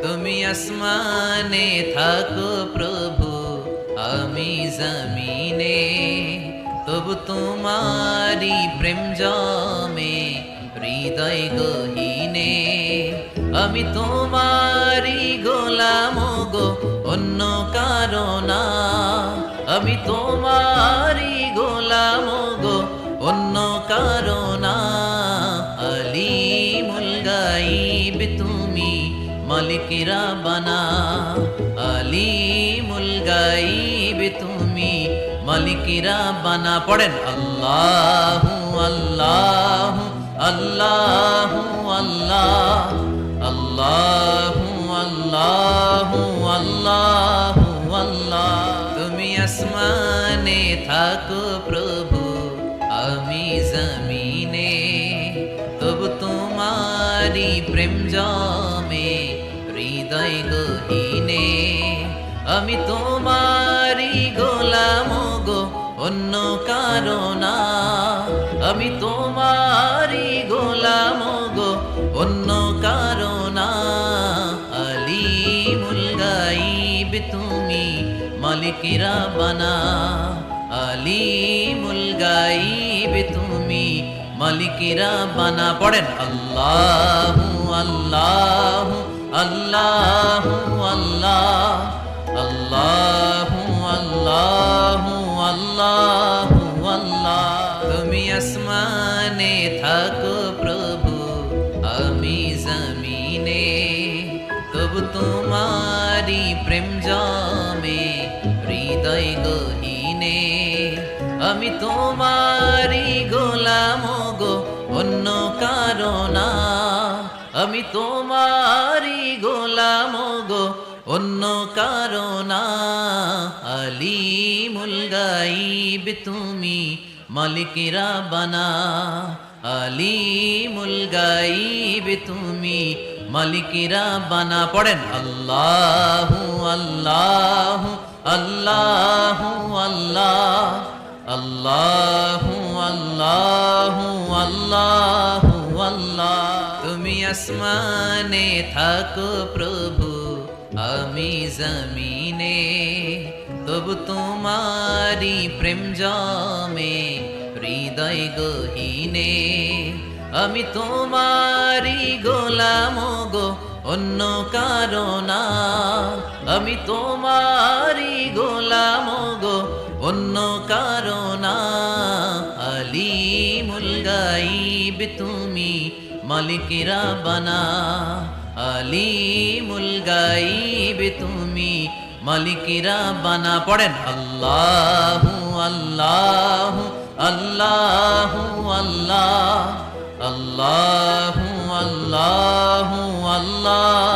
তুমি আসমানে থাকো প্রভু, আমি জমিনে, তবু তোমারি প্রেম জমে হৃদয় গহীনে। আমি তোমারি গোলাম গো, অন্য কারো না। আমি তোমারি গোলাম গো, অন্য কারো না। আলিমুল গাইব তুমি, মালিকেরা বানা। আলিমুল গাইব তুমি, মালিকেরা বানা। পড়েন আল্লাহু আল্লাহু আল্লাহু আল্লাহ, আল্লাহু আল্লাহু আল্লাহু আল্লাহ। তুমি আসমানে থাকো প্রভু, আমি জমিনে, তবু তোমারি প্রেম জমে হৃদয় গহীনে। আমি তোমারি গোলাম গো, অন্য কারো না। আমি তোমারি গোলাম গো, অন্য কারো না। আলিমুল গাইব তুমি, মালিকেরা বানা। আলিমুল গাইব তুমি, মালিকেরা বানা। পড়েন আল্লাহু আল্লাহু আল্লাহু আল্লাহ, আল্লাহু আল্লাহু আল্লাহু আল্লাহ। তুমি আসমানে থাকো প্রভু, আমি জমিনে, তবু তোমারি প্রেম জমে হৃদয় গহীনে। আমি তোমারি গোলাম গো, অন্য কারো না। আমি তোমারি গোলাম গো, অন্য কারো না। আলিমুল গাইব তুমি, মালিকেরা বানা। আলিমুল গাইব তুমি, মালিকেরা বানা। পড়েন আল্লাহু আল্লাহু আল্লাহু আল্লাহ, আল্লাহু আল্লাহু আল্লাহু আল্লাহ। তুমি আসমানে থাকো প্রভু, আমি জমিনে, তবু তোমারি প্রেম জমে হৃদয় গহীনে। আমি তোমারি গোলাম গো, অন্য কারো না। আমি তোমারি গোলাম গো, অন্য কারো না। আলিমুল গাইব তুমি, মালিকেরা বানা। আলিমুল গাইব তুমি, মালিকেরা বানা। পড়েন আল্লাহু আল্লাহু আল্লাহু আল্লাহ, আল্লাহু আল্লাহু আল্লাহ।